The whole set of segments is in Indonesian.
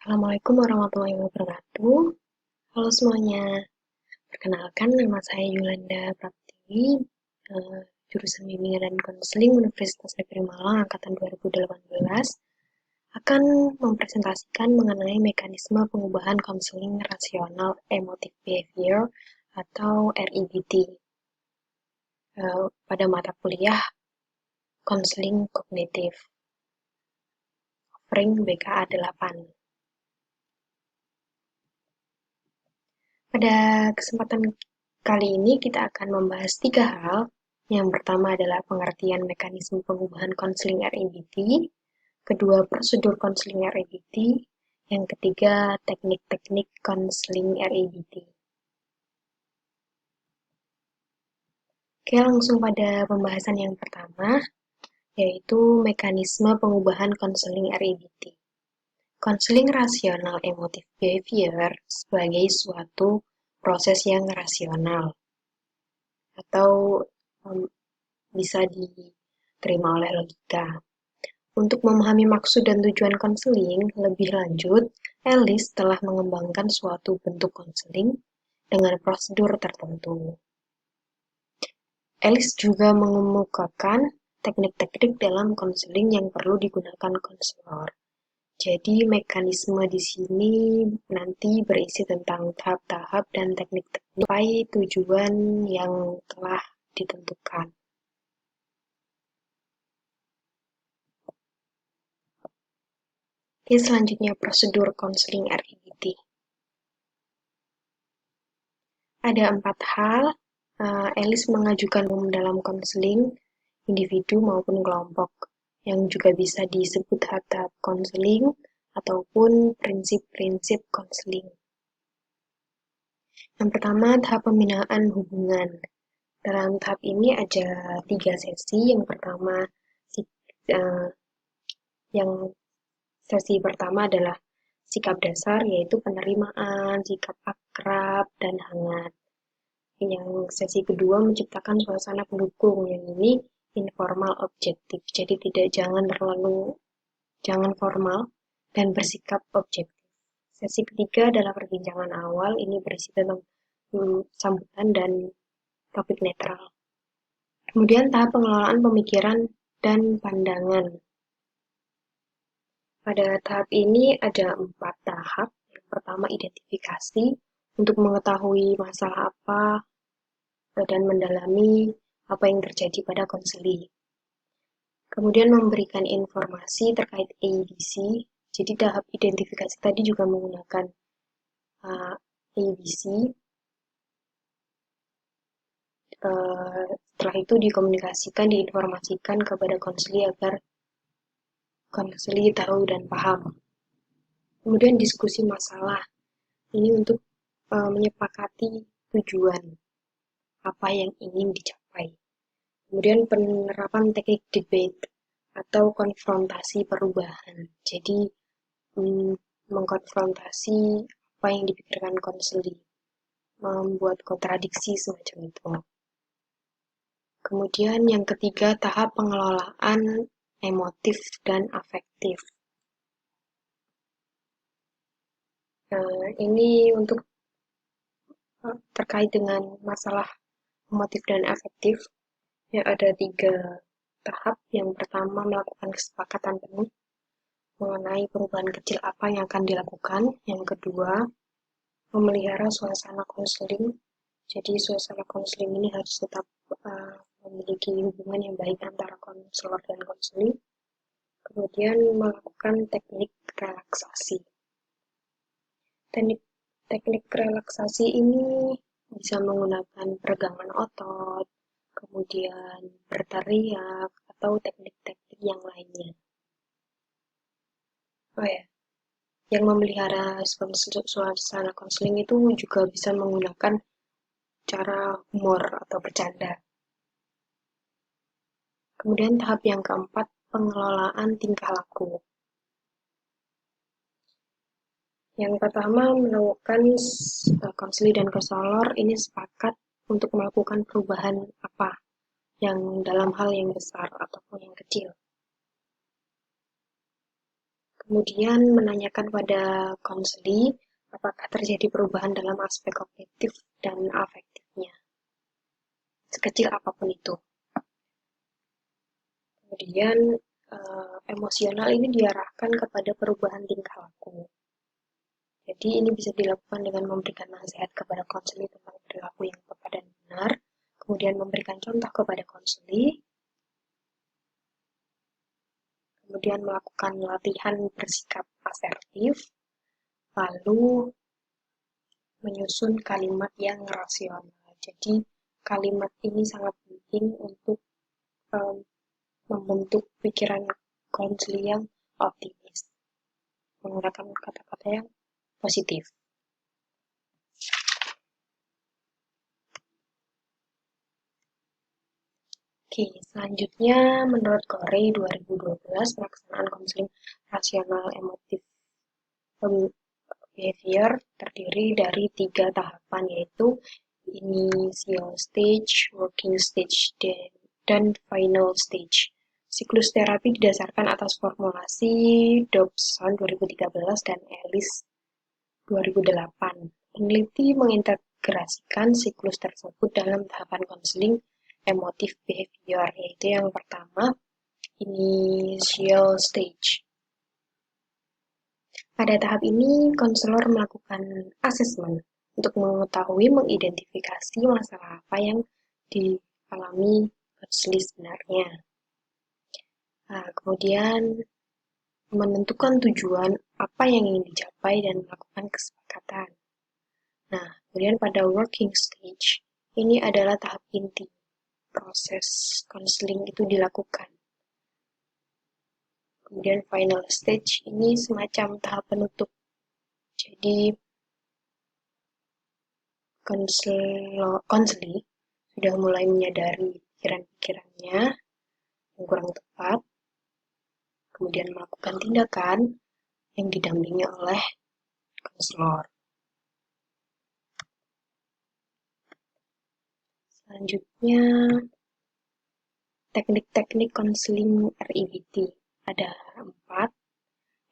Assalamualaikum warahmatullahi wabarakatuh. Halo semuanya, perkenalkan nama saya Yulanda Pratiwi, jurusan Bimbingan dan Konseling Universitas Negeri Malang Angkatan 2018, akan mempresentasikan mengenai mekanisme pengubahan konseling rasional emotive behavior atau REBT pada mata kuliah konseling kognitif, offering BKA 8. Pada kesempatan kali ini kita akan membahas 3 hal. Yang pertama adalah pengertian mekanisme pengubahan konseling REBT, kedua prosedur konseling REBT, yang ketiga teknik-teknik konseling REBT. Oke, langsung pada pembahasan yang pertama, yaitu mekanisme pengubahan konseling REBT. Konseling rasional emotive behavior sebagai suatu proses yang rasional atau bisa diterima oleh logika. Untuk memahami maksud dan tujuan konseling lebih lanjut, Ellis telah mengembangkan suatu bentuk konseling dengan prosedur tertentu. Ellis juga mengemukakan teknik-teknik dalam konseling yang perlu digunakan konselor. Jadi mekanisme di sini nanti berisi tentang tahap-tahap dan teknik-teknik sampai tujuan yang telah ditentukan. Oke, selanjutnya prosedur konseling REBT. Ada 4 hal Ellis mengajukan dalam konseling individu maupun kelompok, yang juga bisa disebut tahap konseling ataupun prinsip-prinsip konseling. Yang pertama, tahap pembinaan hubungan. Dalam tahap ini ada 3 sesi. Yang pertama, yang sesi pertama adalah sikap dasar, yaitu penerimaan, sikap akrab, dan hangat. Yang sesi kedua menciptakan suasana pendukung, yang ini informal objektif, jadi jangan formal dan bersikap objektif. Sesi ketiga adalah perbincangan awal, ini berisi tentang sambutan dan topik netral. Kemudian tahap pengelolaan pemikiran dan pandangan. Pada tahap ini ada 4 tahap. Yang pertama, identifikasi untuk mengetahui masalah apa dan mendalami apa yang terjadi pada konseli. Kemudian memberikan informasi terkait ABC. Jadi tahap identifikasi tadi juga menggunakan ABC. Setelah itu dikomunikasikan, diinformasikan kepada konseli agar konseli tahu dan paham. Kemudian diskusi masalah. Ini untuk menyepakati tujuan apa yang ingin dicapai. Kemudian penerapan teknik debate atau konfrontasi perubahan. Jadi mengkonfrontasi apa yang dipikirkan konseli, membuat kontradiksi semacam itu. Kemudian yang ketiga, tahap pengelolaan emotif dan afektif. Ini untuk terkait dengan masalah emotif dan afektif, ya ada 3 tahap. Yang pertama, melakukan kesepakatan penuh mengenai perubahan kecil apa yang akan dilakukan. Yang kedua, memelihara suasana konseling. Jadi suasana konseling ini harus tetap memiliki hubungan yang baik antara konselor dan konseling. Kemudian melakukan teknik relaksasi. Teknik relaksasi ini bisa menggunakan peregangan otot, kemudian berteriak, atau teknik-teknik yang lainnya. Oh ya, yang memelihara suasana konseling itu juga bisa menggunakan cara humor atau bercanda. Kemudian tahap yang keempat, pengelolaan tingkah laku. Yang pertama, melakukan konseli dan konselor ini sepakat untuk melakukan perubahan apa yang dalam hal yang besar ataupun yang kecil. Kemudian menanyakan pada konseli apakah terjadi perubahan dalam aspek kognitif dan afektifnya, sekecil apapun itu. Kemudian emosional ini diarahkan kepada perubahan tingkah laku. Jadi ini bisa dilakukan dengan memberikan nasihat kepada konseli tentang perilaku yang tepat dan benar, kemudian memberikan contoh kepada konseli, kemudian melakukan latihan bersikap asertif, lalu menyusun kalimat yang rasional. Jadi kalimat ini sangat penting untuk membentuk pikiran konseli yang optimis, menggunakan kata-kata yang positif. Oke, selanjutnya menurut Corey 2012 pelaksanaan konseling rasional emotif behavior terdiri dari 3 tahapan, yaitu initial stage, working stage, dan final stage. Siklus terapi didasarkan atas formulasi Dobson 2013 dan Ellis 2008. Peneliti mengintegrasikan siklus tersebut dalam tahapan konseling emotif behavior, yaitu yang pertama, initial stage. Pada tahap ini, konselor melakukan asesmen untuk mengetahui mengidentifikasi masalah apa yang dialami konseli sebenarnya. Nah, kemudian menentukan tujuan apa yang ingin dicapai dan melakukan kesepakatan. Nah, kemudian pada working stage, ini adalah tahap inti. Proses konseling itu dilakukan. Kemudian final stage ini semacam tahap penutup. Jadi, konseli sudah mulai menyadari pikiran-pikirannya yang kurang tepat, kemudian melakukan tindakan yang didampingi oleh konselor. Selanjutnya, teknik-teknik konseling REBT. Ada 4.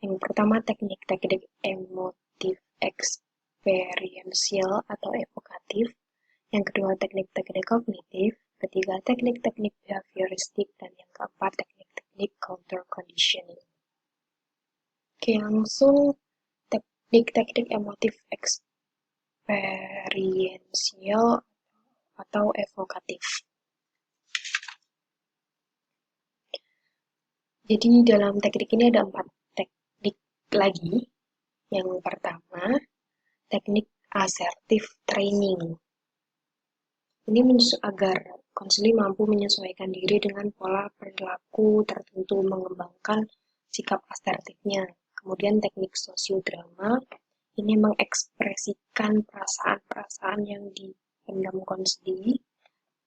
Yang pertama, teknik-teknik emotif experiential atau evokatif. Yang kedua, teknik-teknik kognitif. Ketiga, teknik-teknik behavioristik. Dan yang keempat, teknik-teknik counter conditioning. Oke, langsung teknik-teknik emotif experiential atau evokatif. Jadi dalam teknik ini ada 4 teknik lagi. Yang pertama, teknik assertive training. Ini agar konseli mampu menyesuaikan diri dengan pola perilaku tertentu, mengembangkan sikap asertifnya. Kemudian teknik sosiodrama, ini mengekspresikan perasaan-perasaan yang dipendam konseli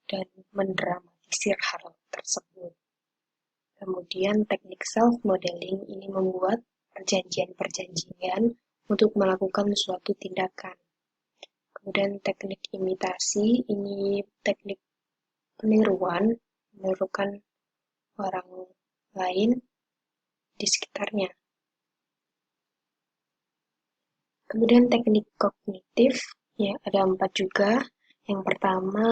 dan mendramatisir hal tersebut. Kemudian teknik self-modeling ini membuat perjanjian-perjanjian untuk melakukan suatu tindakan. Kemudian teknik imitasi, ini teknik peniruan, menirukan orang lain di sekitarnya. Kemudian teknik kognitif, ya ada 4 juga. Yang pertama,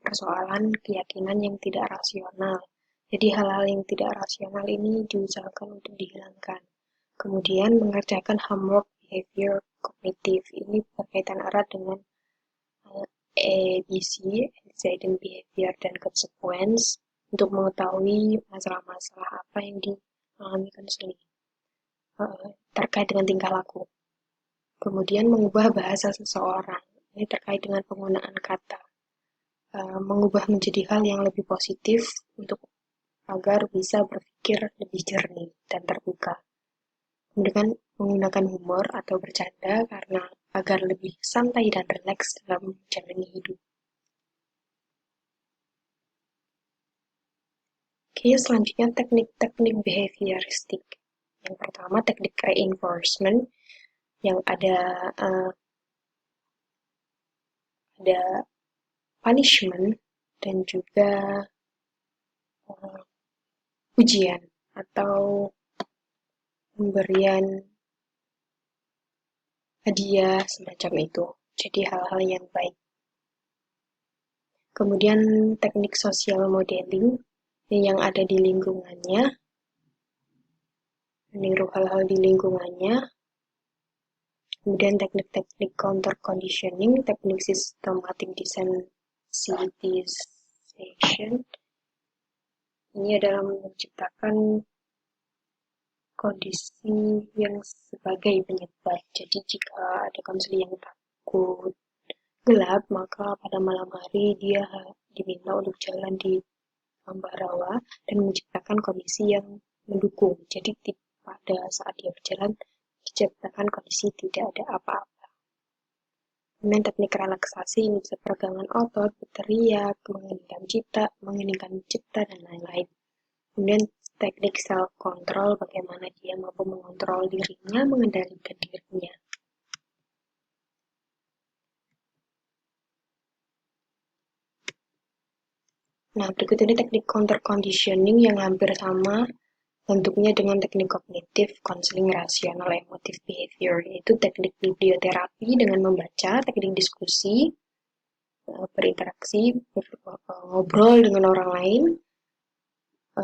persoalan keyakinan yang tidak rasional. Jadi hal-hal yang tidak rasional ini diusahakan untuk dihilangkan. Kemudian mengerjakan homework behavior kognitif. Ini berkaitan erat dengan ABC, antecedent behavior dan consequence, untuk mengetahui masalah-masalah apa yang dialami konseli terkait dengan tingkah laku. Kemudian mengubah bahasa seseorang. Ini terkait dengan penggunaan kata. Mengubah menjadi hal yang lebih positif untuk agar bisa berpikir lebih jernih dan terbuka. Kemudian menggunakan humor atau bercanda karena agar lebih santai dan rileks dalam menjalani hidup. Oke, selanjutnya teknik-teknik behavioristik. Yang pertama, teknik reinforcement yang ada punishment dan juga ujian atau pemberian hadiah semacam itu. Jadi hal-hal yang baik. Kemudian teknik social modeling yang ada di lingkungannya, meniru hal-hal di lingkungannya. Kemudian teknik-teknik counter conditioning, teknik systematic desensitization. Ini adalah menciptakan kondisi yang sebagai penyebab. Jadi jika ada konselor yang takut gelap, maka pada malam hari dia diminta untuk jalan di tambah rawa dan menciptakan kondisi yang mendukung. Jadi pada saat dia berjalan diciptakan kondisi tidak ada apa-apa. Kemudian teknik relaksasi ini bisa peregangan otot, berteriak, mengeningkan cipta dan lain-lain. Kemudian teknik self control, bagaimana dia mampu mengontrol dirinya, mengendalikan dirinya. Nah, berikut ini teknik counter conditioning yang hampir sama bentuknya dengan teknik kognitif, konseling rasional, emotif behavior, yaitu teknik biblioterapi dengan membaca, teknik diskusi, berinteraksi, ngobrol dengan orang lain,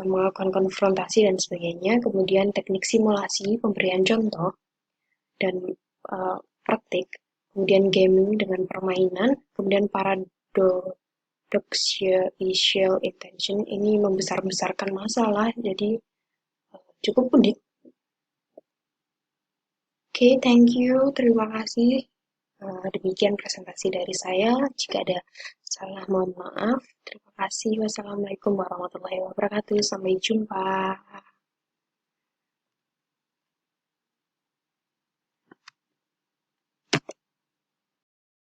melakukan konfrontasi dan sebagainya. Kemudian teknik simulasi, pemberian contoh, dan praktik. Kemudian gaming dengan permainan. Kemudian paradoxial intention, ini membesar-besarkan masalah, jadi cukup unik. Oke, thank you, terima kasih. Demikian presentasi dari saya. Jika ada salah, mohon maaf. Terima kasih. Wassalamualaikum warahmatullahi wabarakatuh. Sampai jumpa.